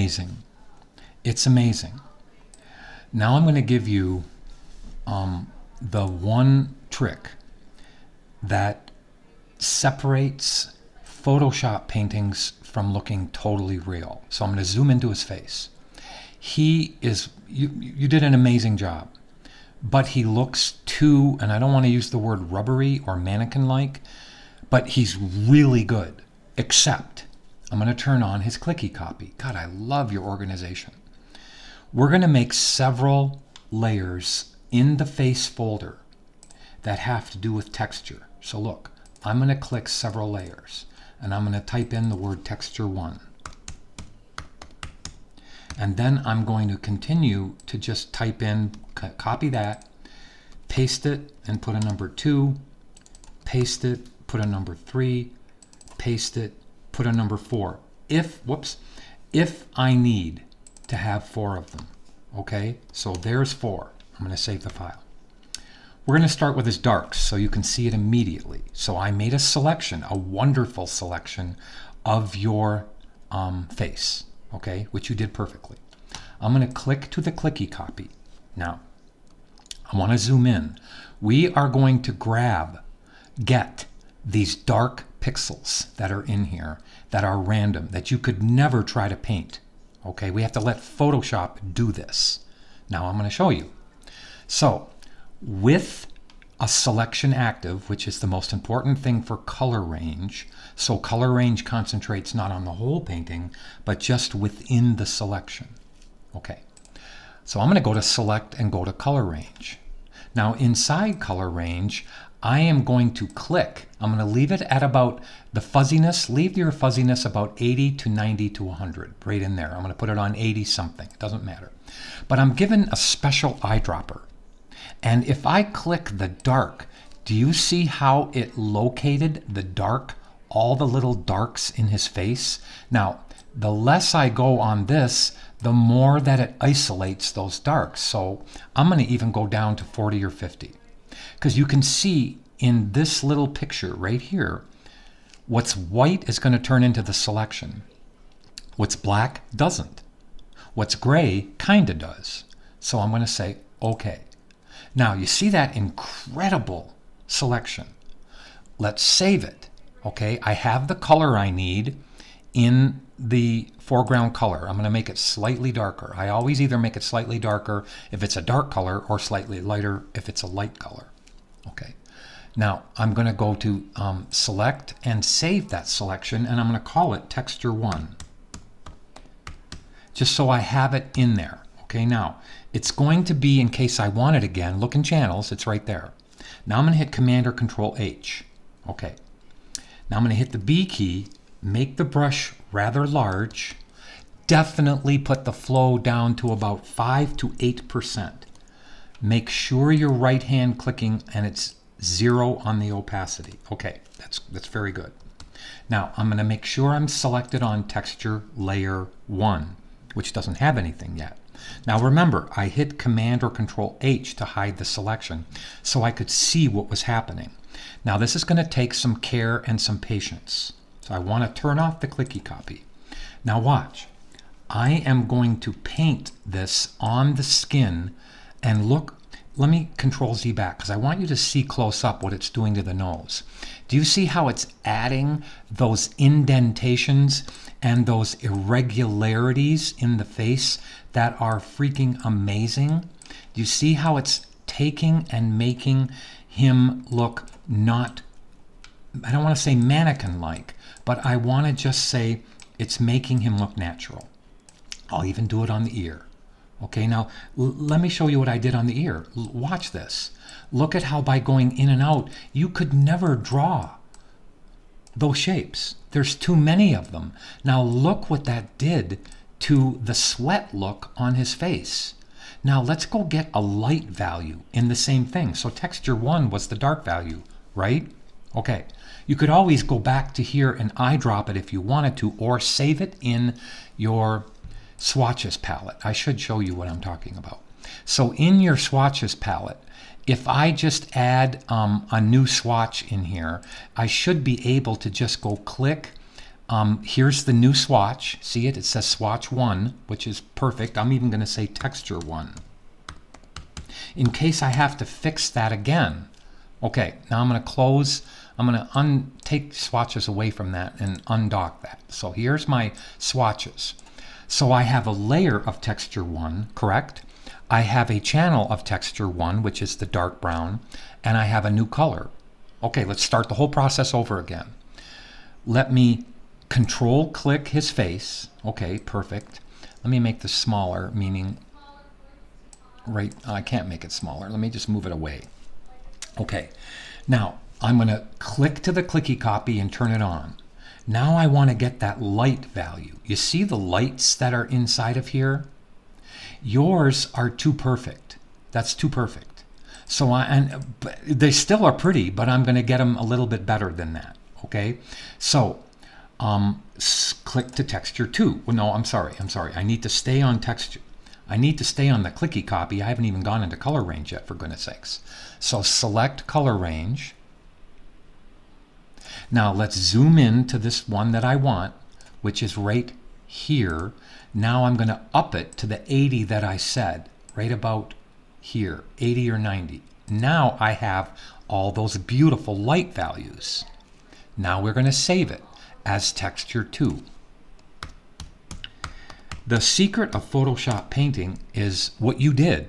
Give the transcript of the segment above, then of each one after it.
amazing. It's amazing. Now I'm going to give you the one trick that separates Photoshop paintings from looking totally real. So I'm going to zoom into his face. He is, you did an amazing job, but he looks too, and I don't want to use the word rubbery or mannequin-like, but he's really good, except I'm going to turn on his clicky copy. God, I love your organization. We're going to make several layers in the face folder that have to do with texture. So look, I'm going to click several layers, and I'm going to type in the word texture 1. And then I'm going to continue to just type in, copy that, paste it, and put a number 2, paste it, put a number 3, paste it, put a number 4. If I need to have 4 of them. Okay, so there's 4. I'm going to save the file. We're going to start with his darks so you can see it immediately. So I made a selection, a wonderful selection of your face, okay, which you did perfectly. I'm going to click to the clicky copy. Now, I want to zoom in. We are going to get these dark pixels that are in here that are random, that you could never try to paint. Okay, we have to let Photoshop do this. Now I'm going to show you. So, with a selection active, which is the most important thing for color range, so color range concentrates not on the whole painting, but just within the selection. Okay, so I'm going to go to select and go to color range. Now inside color range, I am going to click. I'm going to leave it at about the fuzziness. Leave your fuzziness about 80 to 90 to 100, right in there. I'm going to put it on 80 something. It doesn't matter. But I'm given a special eyedropper. And if I click the dark, do you see how it located the dark, all the little darks in his face? Now, the less I go on this, the more that it isolates those darks. So I'm going to even go down to 40 or 50. Because you can see in this little picture right here, what's white is going to turn into the selection. What's black doesn't. What's gray kind of does. So I'm going to say, okay. Now you see that incredible selection. Let's save it. Okay, I have the color I need in the foreground color. I'm going to make it slightly darker. I always either make it slightly darker if it's a dark color or slightly lighter if it's a light color. Okay, now I'm going to go to select and save that selection, and I'm going to call it texture 1. Just so I have it in there. Okay, now it's going to be, in case I want it again, look in channels, it's right there. Now I'm going to hit Command or Control H. Okay, now I'm going to hit the B key, make the brush rather large, definitely put the flow down to about 5 to 8%. Make sure you're right hand clicking and it's 0 on the opacity. Okay, that's very good. Now I'm going to make sure I'm selected on texture layer 1, which doesn't have anything yet. Now remember, I hit Command or Control H to hide the selection so I could see what was happening. Now this is going to take some care and some patience. So I want to turn off the clicky copy. Now watch. I am going to paint this on the skin and look. Let me Control Z back because I want you to see close up what it's doing to the nose. Do you see how it's adding those indentations and those irregularities in the face that are freaking amazing? Do you see how it's taking and making him look not, I don't want to say mannequin-like, but I want to just say it's making him look natural. I'll even do it on the ear. Okay, now let me show you what I did on the ear. Watch this. Look at how by going in and out, you could never draw those shapes. There's too many of them. Now look what that did to the sweat look on his face. Now let's go get a light value in the same thing. So texture 1 was the dark value, right? Okay, you could always go back to here and eyedrop it if you wanted to, or save it in your swatches palette. I should show you what I'm talking about. So in your swatches palette, if I just add a new swatch in here, I should be able to just go click Here's the new swatch. See it? It says swatch 1, which is perfect. I'm even going to say texture 1. In case I have to fix that again. Okay, now I'm going to close. I'm going to take swatches away from that and undock that. So here's my swatches. So I have a layer of texture 1, correct? I have a channel of texture 1, which is the dark brown, and I have a new color. Okay, let's start the whole process over again. Let me control click his face. Okay, perfect. Let me make this smaller, meaning right, I can't make it smaller. Let me just move it away. Okay, now I'm going to click to the clicky copy and turn it on. Now I want to get that light value. You see the lights that are inside of here? Yours are too perfect. That's too perfect. So they still are pretty, but I'm going to get them a little bit better than that. Okay, so click to texture 2. Well, no, I'm sorry. I need to stay on texture. I need to stay on the clicky copy. I haven't even gone into color range yet, for goodness sakes. So select color range. Now let's zoom in to this one that I want, which is right here. Now I'm going to up it to the 80 that I said, right about here, 80 or 90. Now I have all those beautiful light values. Now we're going to save it as texture 2. The secret of Photoshop painting is what you did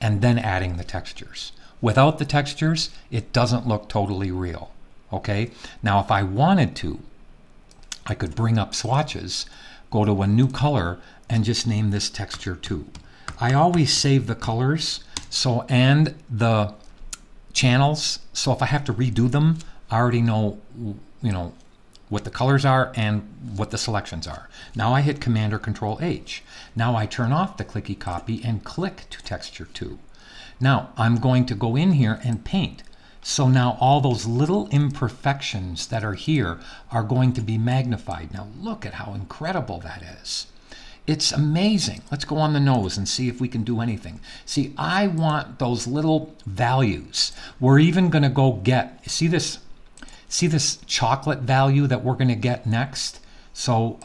and then adding the textures. Without the textures, it doesn't look totally real. Okay? Now if I wanted to, I could bring up swatches, go to a new color, and just name this texture 2. I always save the colors and the channels, so if I have to redo them, I already know, what the colors are and what the selections are. Now I hit Command or Control H. Now I turn off the clicky copy and click to texture 2. Now I'm going to go in here and paint. So now all those little imperfections that are here are going to be magnified. Now look at how incredible that is. It's amazing. Let's go on the nose and see if we can do anything. See, I want those little values. We're even going to go get, see this chocolate value that we're going to get next? So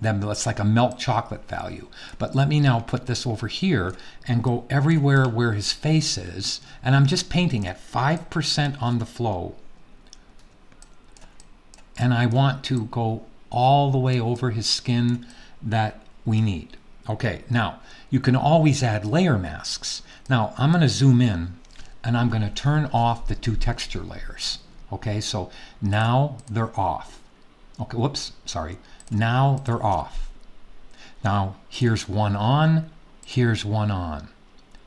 then that's like a milk chocolate value. But let me now put this over here and go everywhere where his face is. And I'm just painting at 5% on the flow. And I want to go all the way over his skin that we need. Okay, now you can always add layer masks. Now I'm going to zoom in and I'm going to turn off the 2 texture layers. Okay, so now they're off. Okay, whoops, sorry. Now they're off. Now here's one on, here's one on.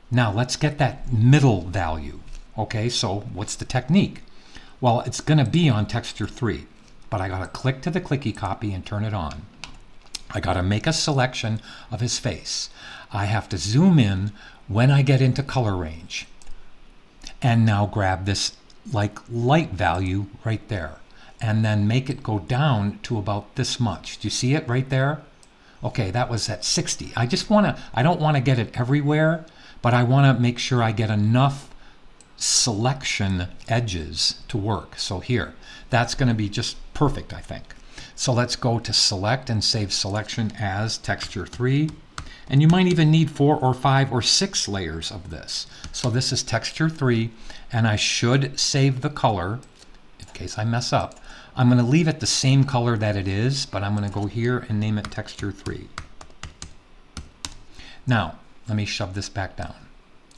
Now let's get that middle value. Okay, so what's the technique? Well, it's going to be on texture 3, but I got to click to the clicky copy and turn it on. I got to make a selection of his face. I have to zoom in when I get into color range. And now grab this like light value right there. And then make it go down to about this much. Do you see it right there? Okay, that was at 60. I don't want to get it everywhere, but I want to make sure I get enough selection edges to work. So here, that's going to be just perfect, I think. So let's go to select and save selection as texture 3. And you might even need 4 or 5 or 6 layers of this. So this is texture 3, and I should save the color in case I mess up. I'm going to leave it the same color that it is, but I'm going to go here and name it texture 3. Now, let me shove this back down.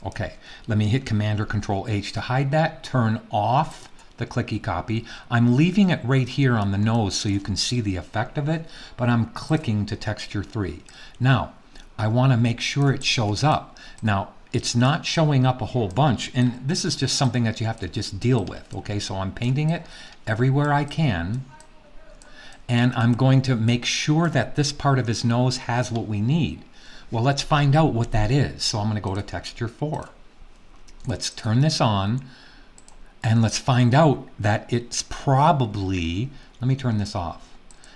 Okay, let me hit Command or Control H to hide that, turn off the clicky copy. I'm leaving it right here on the nose so you can see the effect of it, but I'm clicking to texture 3. Now, I want to make sure it shows up. Now, it's not showing up a whole bunch, and this is just something that you have to just deal with. Okay, so I'm painting it everywhere I can, and I'm going to make sure that this part of his nose has what we need. Well, let's find out what that is. So I'm going to go to texture 4. Let's turn this on, and let's find out that it's probably, let me turn this off.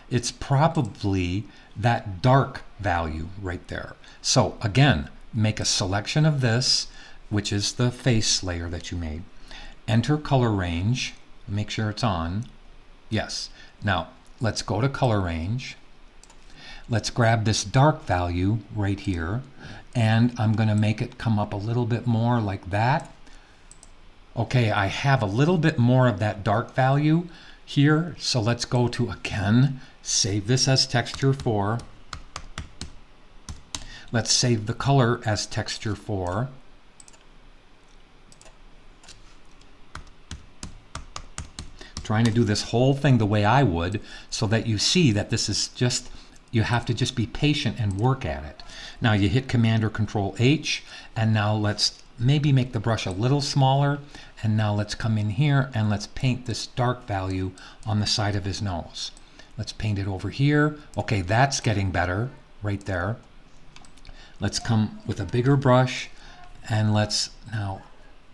It's probably that dark value right there. So again, make a selection of this, which is the face layer that you made. Enter color range, make sure it's on. Yes. Now let's go to color range. Let's grab this dark value right here, and I'm going to make it come up a little bit more like that. Okay, I have a little bit more of that dark value here, so let's go to, again, save this as texture 4. Let's save the color as texture 4. Trying to do this whole thing the way I would, so that you see that this is just, you have to just be patient and work at it. Now you hit Command or Control H, and now let's maybe make the brush a little smaller, and now let's come in here and let's paint this dark value on the side of his nose. Let's paint it over here. Okay, that's getting better right there. Let's come with a bigger brush, and let's now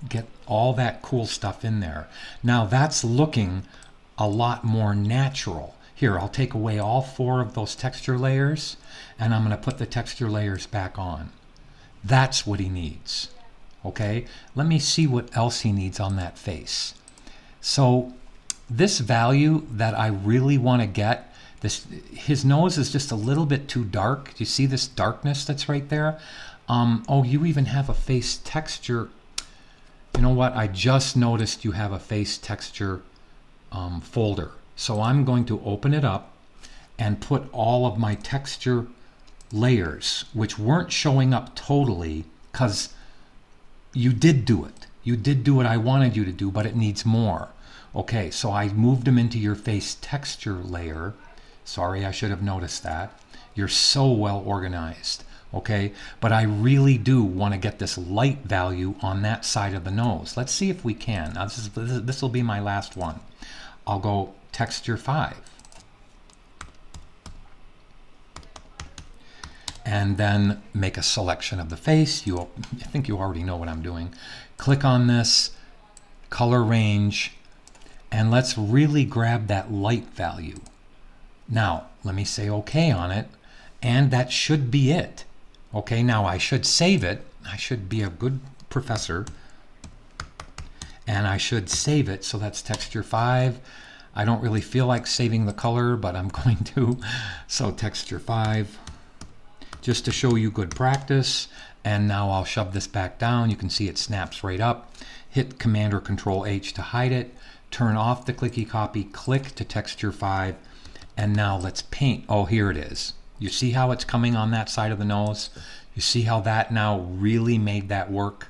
get all that cool stuff in there. Now that's looking a lot more natural. Here, I'll take away all 4 of those texture layers, and I'm going to put the texture layers back on. That's what he needs. Okay, let me see what else he needs on that face. So this value that I really want to get, his nose is just a little bit too dark. Do you see this darkness that's right there? Oh, you even have a face texture. You know what? I just noticed you have a face texture folder. So I'm going to open it up and put all of my texture layers, which weren't showing up totally, because you did do it. You did do what I wanted you to do, but it needs more. Okay, so I moved them into your face texture layer. Sorry, I should have noticed that. You're so well organized. Okay, but I really do want to get this light value on that side of the nose. Let's see if we can. Now this will be my last one. I'll go texture 5. And then make a selection of the face. I think you already know what I'm doing. Click on this, color range, and let's really grab that light value. Now, let me say OK on it, and that should be it. Okay, now I should save it. I should be a good professor, and I should save it. So that's texture 5. I don't really feel like saving the color, but I'm going to. So texture 5, just to show you good practice. And now I'll shove this back down. You can see it snaps right up. Hit Command or Control H to hide it. Turn off the clicky copy, click to texture 5, and now let's paint. Oh, here it is. You see how it's coming on that side of the nose? You see how that now really made that work?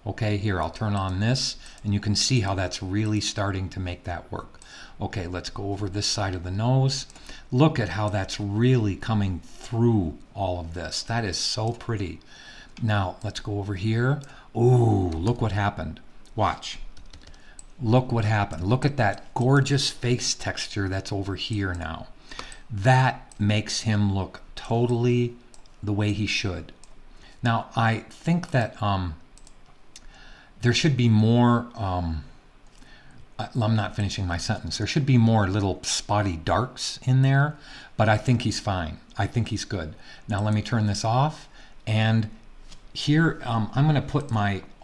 Okay, here, I'll turn on this, and you can see how that's really starting to make that work. Okay, let's go over this side of the nose. Look at how that's really coming through all of this. That is so pretty. Now, let's go over here. Ooh, look what happened. Watch. Look what happened. Look at that gorgeous face texture that's over here now. That makes him look totally the way he should. Now, I think that there should be more, I'm not finishing my sentence. There should be more little spotty darks in there, but I think he's fine. I think he's good. Now let me turn this off, and here I'm going to put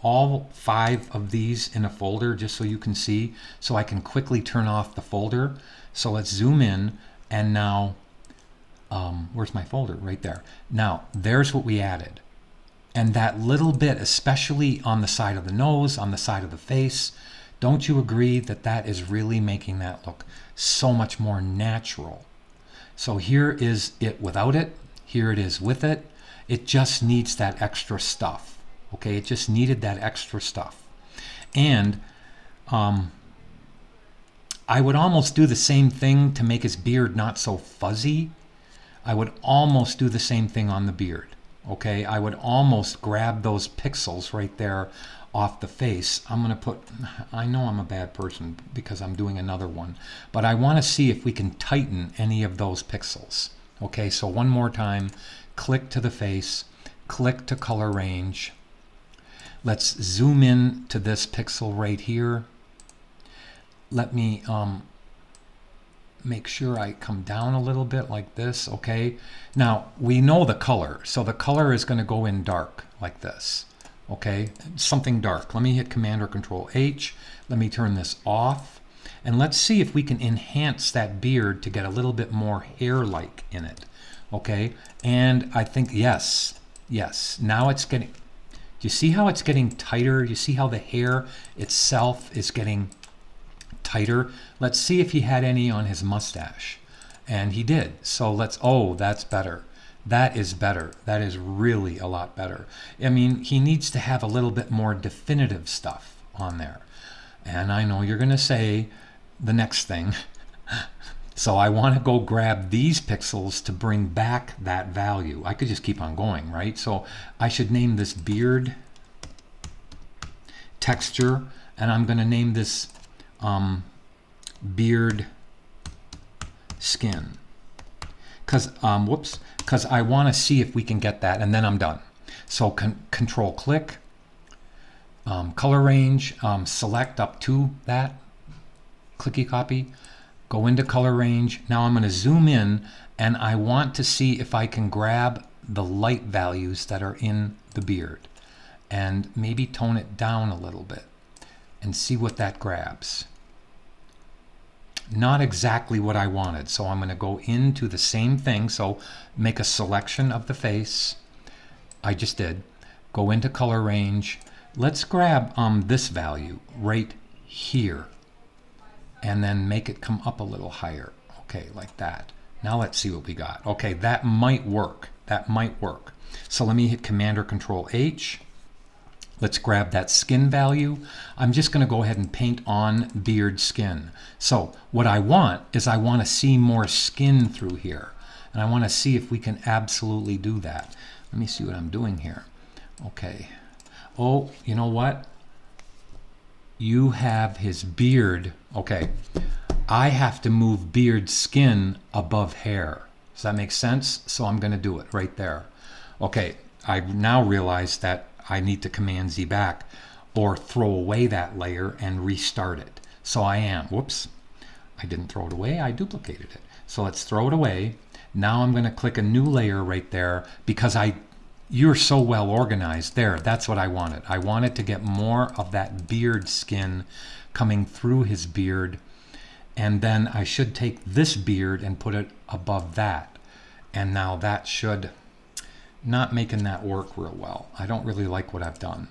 all 5 of these in a folder just so you can see, so I can quickly turn off the folder. So let's zoom in, and now where's my folder? Right there. Now there's what we added, and that little bit, especially on the side of the nose, on the side of the face, don't you agree that that is really making that look so much more natural? So here is it without it, here it is with it. It just needs that extra stuff. Okay, it just needed that extra stuff. And I would almost do the same thing to make his beard not so fuzzy. I would almost do the same thing on the beard. Okay, I would almost grab those pixels right there off the face. I'm going to put, I know I'm a bad person because I'm doing another one, but I want to see if we can tighten any of those pixels. Okay, so one more time, click to the face, click to color range. Let's zoom in to this pixel right here. Let me make sure I come down a little bit like this. Okay, now we know the color, so the color is going to go in dark like this. Okay, something dark. Let me hit Command or Control H. Let me turn this off, And let's see if we can enhance that beard to get a little bit more hair-like in it. Okay, and I think, yes, now it's getting, do you see how it's getting tighter? You see how the hair itself is getting tighter? Let's see if he had any on his mustache. And he did. So let's, oh, that's better. That is better. That is really a lot better. I mean, he needs to have a little bit more definitive stuff on there. And I know you're going to say the next thing. So I want to go grab these pixels to bring back that value. I could just keep on going, right? So I should name this beard texture, and I'm going to name this beard skin. Because I want to see if we can get that, and then I'm done. So control click, color range, select up to that, clicky copy, go into color range. Now I'm going to zoom in, and I want to see if I can grab the light values that are in the beard and maybe tone it down a little bit and see what that grabs. Not exactly what I wanted, so I'm going to go into the same thing. So make a selection of the face. I just did. Go into color range. Let's grab this value right here and then make it come up a little higher. Okay, like that. Now let's see what we got. Okay, that might work. That might work. So let me hit Command or Control H. Let's grab that skin value. I'm just going to go ahead and paint on beard skin. So what I want is I want to see more skin through here. And I want to see if we can absolutely do that. Let me see what I'm doing here. Okay. Oh, you know what? You have his beard. Okay. I have to move beard skin above hair. Does that make sense? So I'm going to do it right there. Okay. I now realize that I need to Command Z back or throw away that layer and restart it. So I am, whoops, I didn't throw it away, I duplicated it. So let's throw it away. Now I'm going to click a new layer right there because you're so well organized there. That's what I wanted. I wanted to get more of that beard skin coming through his beard. And then I should take this beard and put it above that. And now that should, not making that work real well. I don't really like what I've done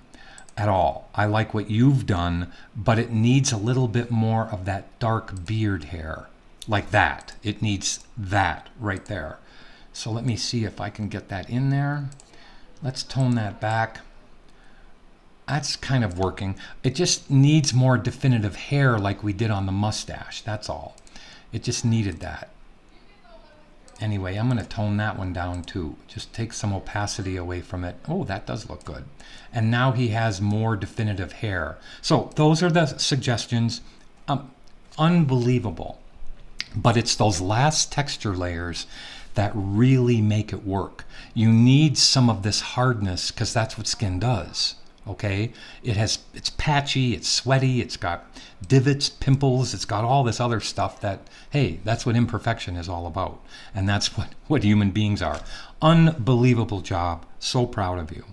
at all. I like what you've done, but it needs a little bit more of that dark beard hair, like that. It needs that right there. So let me see if I can get that in there. Let's tone that back. That's kind of working. It just needs more definitive hair like we did on the mustache. That's all. It just needed that. Anyway, I'm going to tone that one down too. Just take some opacity away from it. Oh, that does look good. And now he has more definitive hair. So those are the suggestions. Unbelievable. But it's those last texture layers that really make it work. You need some of this hardness because that's what skin does. Okay, it's patchy, it's sweaty, it's got divots, pimples, it's got all this other stuff that, hey, that's what imperfection is all about. And that's what human beings are. Unbelievable job. So proud of you.